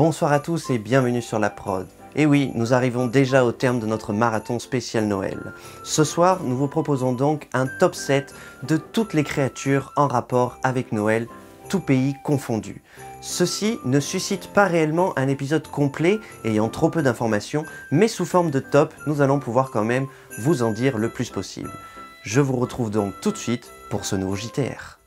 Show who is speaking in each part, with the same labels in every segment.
Speaker 1: Bonsoir à tous et bienvenue sur la prod. Et oui, nous arrivons déjà au terme de notre marathon spécial Noël. Ce soir, nous vous proposons donc un top 7 de toutes les créatures en rapport avec Noël, tout pays confondu. Ceci ne suscite pas réellement un épisode complet ayant trop peu d'informations, mais sous forme de top, nous allons pouvoir quand même vous en dire le plus possible. Je vous retrouve donc tout de suite pour ce nouveau JTR.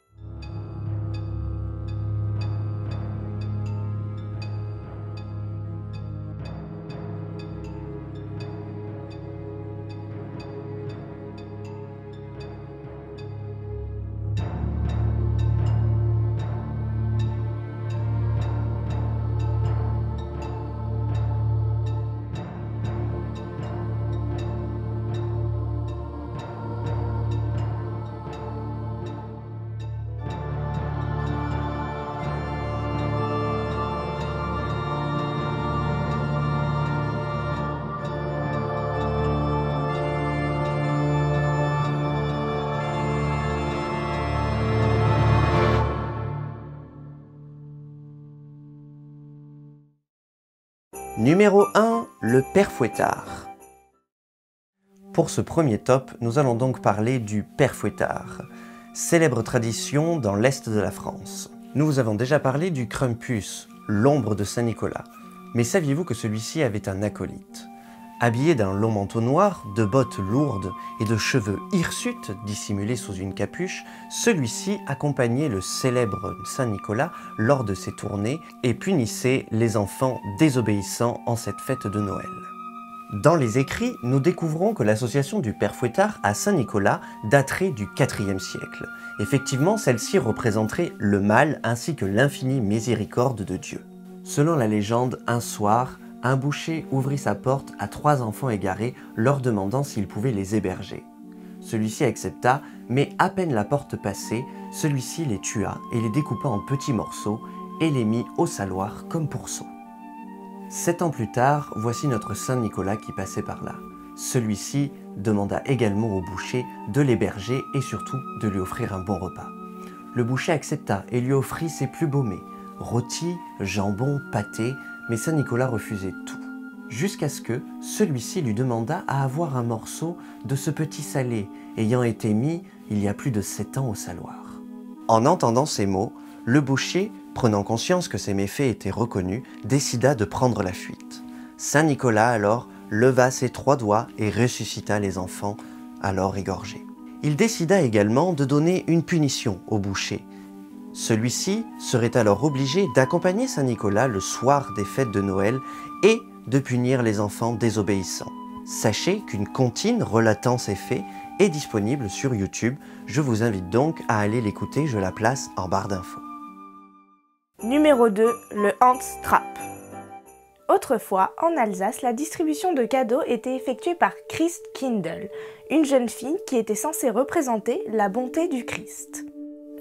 Speaker 1: Numéro 1, le Père Fouettard. Pour ce premier top, nous allons donc parler du Père Fouettard, célèbre tradition dans l'est de la France. Nous vous avons déjà parlé du Krampus, l'ombre de Saint-Nicolas, mais saviez-vous que celui-ci avait un acolyte? Habillé d'un long manteau noir, de bottes lourdes et de cheveux hirsutes dissimulés sous une capuche, celui-ci accompagnait le célèbre Saint-Nicolas lors de ses tournées et punissait les enfants désobéissants en cette fête de Noël. Dans les écrits, nous découvrons que l'association du Père Fouettard à Saint-Nicolas daterait du IVe siècle. Effectivement, celle-ci représenterait le mal ainsi que l'infinie miséricorde de Dieu. Selon la légende, un soir, un boucher ouvrit sa porte à 3 enfants égarés, leur demandant s'il pouvait les héberger. Celui-ci accepta, mais à peine la porte passée, celui-ci les tua et les découpa en petits morceaux et les mit au saloir comme pourceaux. 7 ans plus tard, voici notre Saint-Nicolas qui passait par là. Celui-ci demanda également au boucher de l'héberger et surtout de lui offrir un bon repas. Le boucher accepta et lui offrit ses plus beaux mets, rôtis, jambon, pâté, mais Saint-Nicolas refusait tout, jusqu'à ce que celui-ci lui demanda à avoir un morceau de ce petit salé, ayant été mis il y a plus de 7 ans au saloir. En entendant ces mots, le boucher, prenant conscience que ses méfaits étaient reconnus, décida de prendre la fuite. Saint-Nicolas alors leva ses 3 doigts et ressuscita les enfants, alors égorgés. Il décida également de donner une punition au boucher. Celui-ci serait alors obligé d'accompagner Saint-Nicolas le soir des fêtes de Noël et de punir les enfants désobéissants. Sachez qu'une comptine relatant ces faits est disponible sur YouTube. Je vous invite donc à aller l'écouter, je la place en barre d'infos.
Speaker 2: Numéro 2, le Hans Trapp. Autrefois, en Alsace, la distribution de cadeaux était effectuée par Christkindl, une jeune fille qui était censée représenter la bonté du Christ.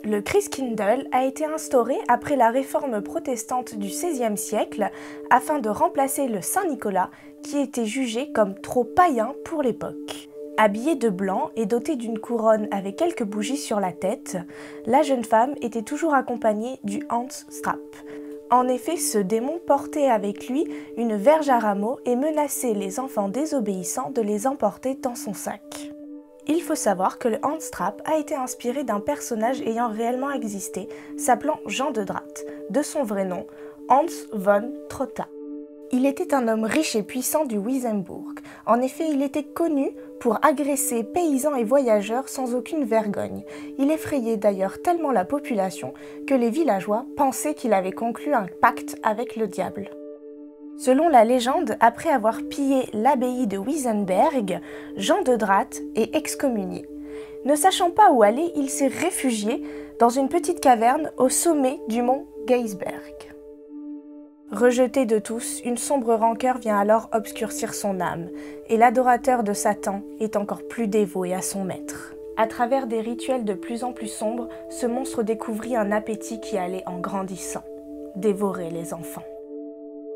Speaker 2: Le Christkindl a été instauré après la réforme protestante du XVIe siècle afin de remplacer le Saint-Nicolas qui était jugé comme trop païen pour l'époque. Habillée de blanc et dotée d'une couronne avec quelques bougies sur la tête, la jeune femme était toujours accompagnée du Hans Trapp. En effet, ce démon portait avec lui une verge à rameaux et menaçait les enfants désobéissants de les emporter dans son sac. Il faut savoir que le Hans Trapp a été inspiré d'un personnage ayant réellement existé, s'appelant Jean de Drath, de son vrai nom, Hans von Trotta. Il était un homme riche et puissant du Wiesembourg. En effet, il était connu pour agresser paysans et voyageurs sans aucune vergogne. Il effrayait d'ailleurs tellement la population que les villageois pensaient qu'il avait conclu un pacte avec le diable. Selon la légende, après avoir pillé l'abbaye de Wiesenberg, Jean de Drath est excommunié. Ne sachant pas où aller, il s'est réfugié dans une petite caverne au sommet du mont Geisberg. Rejeté de tous, une sombre rancœur vient alors obscurcir son âme, et l'adorateur de Satan est encore plus dévoué à son maître. À travers des rituels de plus en plus sombres, ce monstre découvrit un appétit qui allait en grandissant, dévorer les enfants.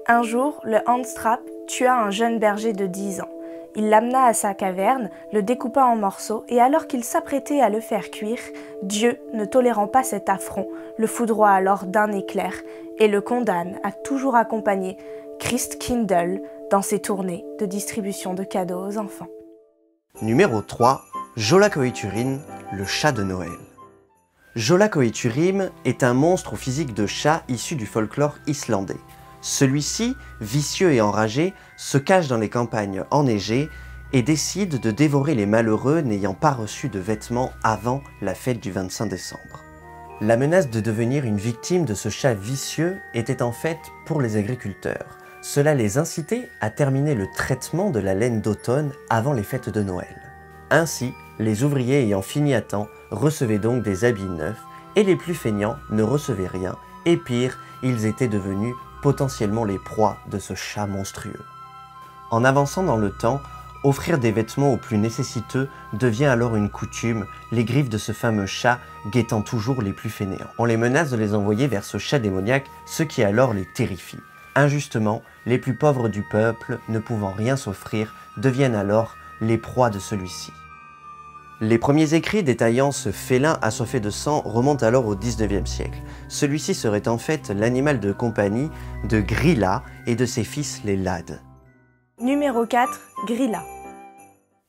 Speaker 2: Un jour, le Hans Trapp tua un jeune berger de 10 ans. Il l'amena à sa caverne, le découpa en morceaux, et alors qu'il s'apprêtait à le faire cuire, Dieu, ne tolérant pas cet affront, le foudroie alors d'un éclair, et le condamne à toujours accompagner Christkindl dans ses tournées de distribution de cadeaux aux enfants.
Speaker 1: Numéro 3. Jólakötturinn, le chat de Noël. Jólakötturinn est un monstre au physique de chat issu du folklore islandais. Celui-ci, vicieux et enragé, se cache dans les campagnes enneigées et décide de dévorer les malheureux n'ayant pas reçu de vêtements avant la fête du 25 décembre. La menace de devenir une victime de ce chat vicieux était en fait pour les agriculteurs. Cela les incitait à terminer le traitement de la laine d'automne avant les fêtes de Noël. Ainsi, les ouvriers ayant fini à temps recevaient donc des habits neufs et les plus feignants ne recevaient rien et pire, ils étaient devenus potentiellement les proies de ce chat monstrueux. En avançant dans le temps, offrir des vêtements aux plus nécessiteux devient alors une coutume, les griffes de ce fameux chat guettant toujours les plus fainéants. On les menace de les envoyer vers ce chat démoniaque, ce qui alors les terrifie. Injustement, les plus pauvres du peuple, ne pouvant rien s'offrir, deviennent alors les proies de celui-ci. Les premiers écrits détaillant ce félin assoiffé de sang remontent alors au XIXe siècle. Celui-ci serait en fait l'animal de compagnie de Grýla et de ses fils les Lades.
Speaker 2: Numéro 4. Grýla.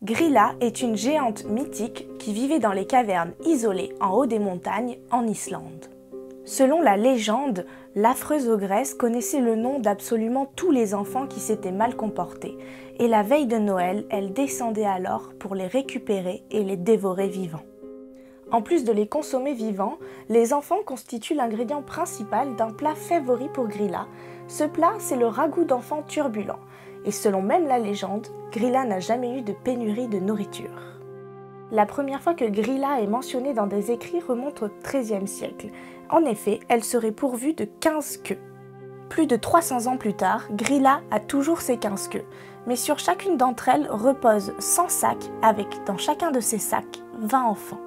Speaker 2: Grýla est une géante mythique qui vivait dans les cavernes isolées en haut des montagnes en Islande. Selon la légende, l'affreuse ogresse connaissait le nom d'absolument tous les enfants qui s'étaient mal comportés, et la veille de Noël, elle descendait alors pour les récupérer et les dévorer vivants. En plus de les consommer vivants, les enfants constituent l'ingrédient principal d'un plat favori pour Grýla. Ce plat, c'est le ragoût d'enfant turbulent, et selon même la légende, Grýla n'a jamais eu de pénurie de nourriture. La première fois que Grýla est mentionnée dans des écrits remonte au XIIIe siècle. En effet, elle serait pourvue de 15 queues. Plus de 300 ans plus tard, Grýla a toujours ses 15 queues, mais sur chacune d'entre elles repose 100 sacs avec, dans chacun de ces sacs, 20 enfants.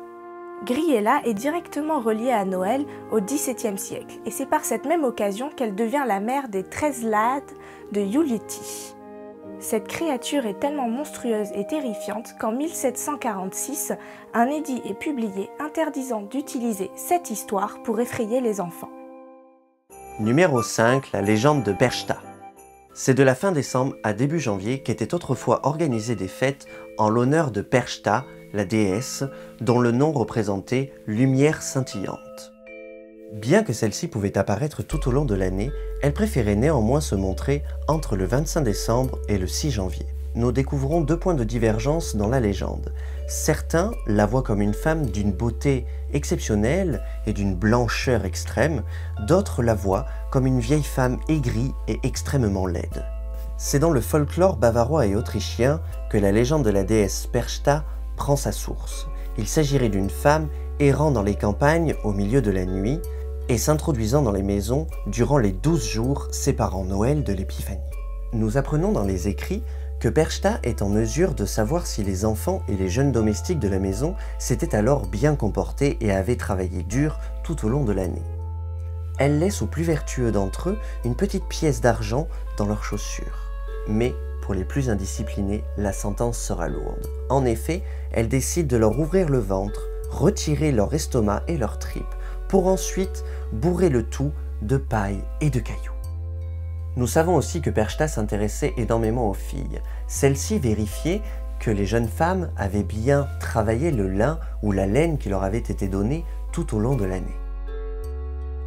Speaker 2: Grýla est directement reliée à Noël au XVIIe siècle, et c'est par cette même occasion qu'elle devient la mère des 13 Lades de Júliti. Cette créature est tellement monstrueuse et terrifiante qu'en 1746, un édit est publié interdisant d'utiliser cette histoire pour effrayer les enfants.
Speaker 1: Numéro 5. La légende de Perchta. C'est de la fin décembre à début janvier qu'étaient autrefois organisées des fêtes en l'honneur de Perchta, la déesse, dont le nom représentait « lumière scintillante ». Bien que celle-ci pouvait apparaître tout au long de l'année, elle préférait néanmoins se montrer entre le 25 décembre et le 6 janvier. Nous découvrons deux points de divergence dans la légende. Certains la voient comme une femme d'une beauté exceptionnelle et d'une blancheur extrême, d'autres la voient comme une vieille femme aigrie et extrêmement laide. C'est dans le folklore bavarois et autrichien que la légende de la déesse Perchta prend sa source. Il s'agirait d'une femme errant dans les campagnes au milieu de la nuit et s'introduisant dans les maisons durant les 12 jours séparant Noël de l'Épiphanie. Nous apprenons dans les écrits que Perchta est en mesure de savoir si les enfants et les jeunes domestiques de la maison s'étaient alors bien comportés et avaient travaillé dur tout au long de l'année. Elle laisse aux plus vertueux d'entre eux une petite pièce d'argent dans leurs chaussures. Mais pour les plus indisciplinés, la sentence sera lourde. En effet, elle décide de leur ouvrir le ventre, retirer leur estomac et leurs tripes, pour ensuite bourrer le tout de paille et de cailloux. Nous savons aussi que Perchta s'intéressait énormément aux filles. Celles-ci vérifiaient que les jeunes femmes avaient bien travaillé le lin ou la laine qui leur avait été donnée tout au long de l'année.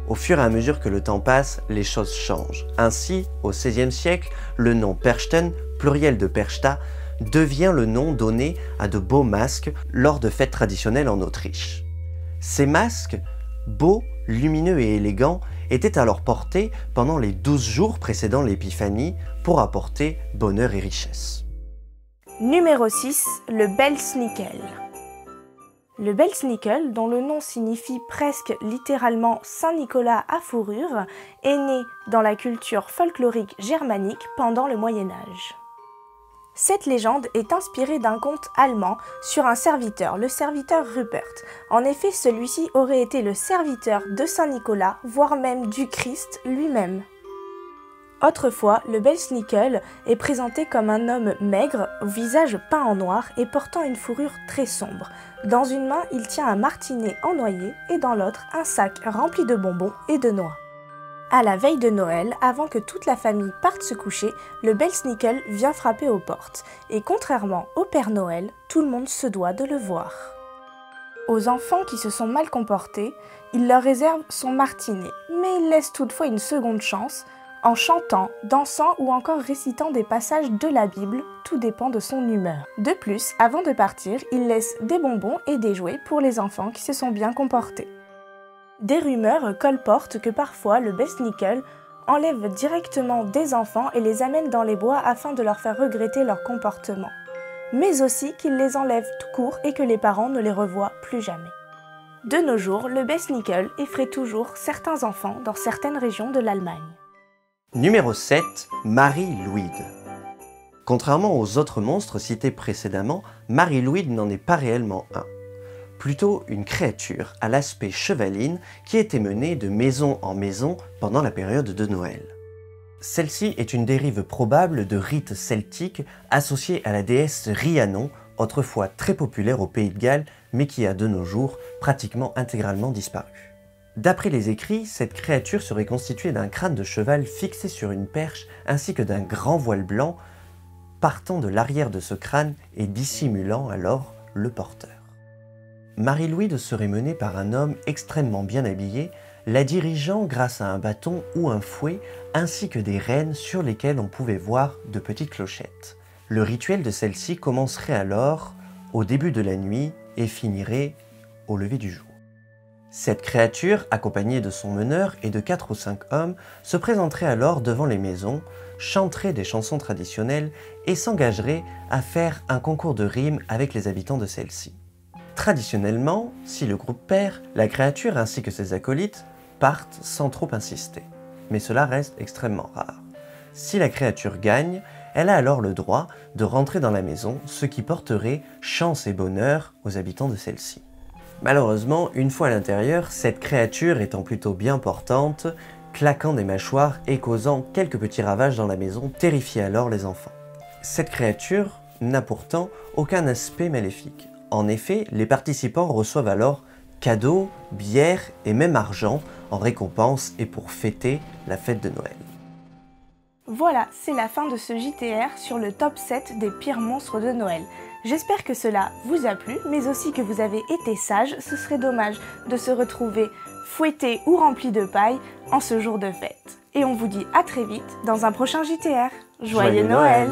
Speaker 1: Au fur et à mesure que le temps passe, les choses changent. Ainsi, au XVIe siècle, le nom Perchten, pluriel de Perchta, devient le nom donné à de beaux masques lors de fêtes traditionnelles en Autriche. Ces masques, beaux, lumineux et élégants, étaient alors portés pendant les 12 jours précédant l'Épiphanie pour apporter bonheur et richesse.
Speaker 2: Numéro 6. Le Belsnickel. Le Belsnickel, dont le nom signifie presque littéralement Saint-Nicolas à fourrure, est né dans la culture folklorique germanique pendant le Moyen-Âge. Cette légende est inspirée d'un conte allemand sur un serviteur, le serviteur Rupert. En effet, celui-ci aurait été le serviteur de Saint-Nicolas, voire même du Christ lui-même. Autrefois, le Belsnickel est présenté comme un homme maigre, au visage peint en noir et portant une fourrure très sombre. Dans une main, il tient un martinet en noyer et dans l'autre, un sac rempli de bonbons et de noix. À la veille de Noël, avant que toute la famille parte se coucher, le Belsnickel vient frapper aux portes. Et contrairement au Père Noël, tout le monde se doit de le voir. Aux enfants qui se sont mal comportés, il leur réserve son martinet, mais il laisse toutefois une seconde chance en chantant, dansant ou encore récitant des passages de la Bible, tout dépend de son humeur. De plus, avant de partir, il laisse des bonbons et des jouets pour les enfants qui se sont bien comportés. Des rumeurs colportent que parfois le Belsnickel enlève directement des enfants et les amène dans les bois afin de leur faire regretter leur comportement, mais aussi qu'il les enlève tout court et que les parents ne les revoient plus jamais. De nos jours, le Belsnickel effraie toujours certains enfants dans certaines régions de l'Allemagne.
Speaker 1: Numéro 7. Marie-Louide. Contrairement aux autres monstres cités précédemment, Marie-Louide n'en est pas réellement un. Plutôt une créature à l'aspect chevaline qui était menée de maison en maison pendant la période de Noël. Celle-ci est une dérive probable de rites celtiques associés à la déesse Rhiannon, autrefois très populaire au Pays de Galles, mais qui a de nos jours pratiquement intégralement disparu. D'après les écrits, cette créature serait constituée d'un crâne de cheval fixé sur une perche ainsi que d'un grand voile blanc partant de l'arrière de ce crâne et dissimulant alors le porteur. Marie-Louide serait menée par un homme extrêmement bien habillé, la dirigeant grâce à un bâton ou un fouet ainsi que des rênes sur lesquelles on pouvait voir de petites clochettes. Le rituel de celle-ci commencerait alors au début de la nuit et finirait au lever du jour. Cette créature, accompagnée de son meneur et de 4 ou 5 hommes, se présenterait alors devant les maisons, chanterait des chansons traditionnelles et s'engagerait à faire un concours de rimes avec les habitants de celle-ci. Traditionnellement, si le groupe perd, la créature ainsi que ses acolytes partent sans trop insister. Mais cela reste extrêmement rare. Si la créature gagne, elle a alors le droit de rentrer dans la maison, ce qui porterait chance et bonheur aux habitants de celle-ci. Malheureusement, une fois à l'intérieur, cette créature étant plutôt bien portante, claquant des mâchoires et causant quelques petits ravages dans la maison, terrifiait alors les enfants. Cette créature n'a pourtant aucun aspect maléfique. En effet, les participants reçoivent alors cadeaux, bières et même argent en récompense et pour fêter la fête de Noël.
Speaker 2: Voilà, c'est la fin de ce JTR sur le top 7 des pires monstres de Noël. J'espère que cela vous a plu, mais aussi que vous avez été sage. Ce serait dommage de se retrouver fouetté ou rempli de paille en ce jour de fête. Et on vous dit à très vite dans un prochain JTR. Joyeux Noël!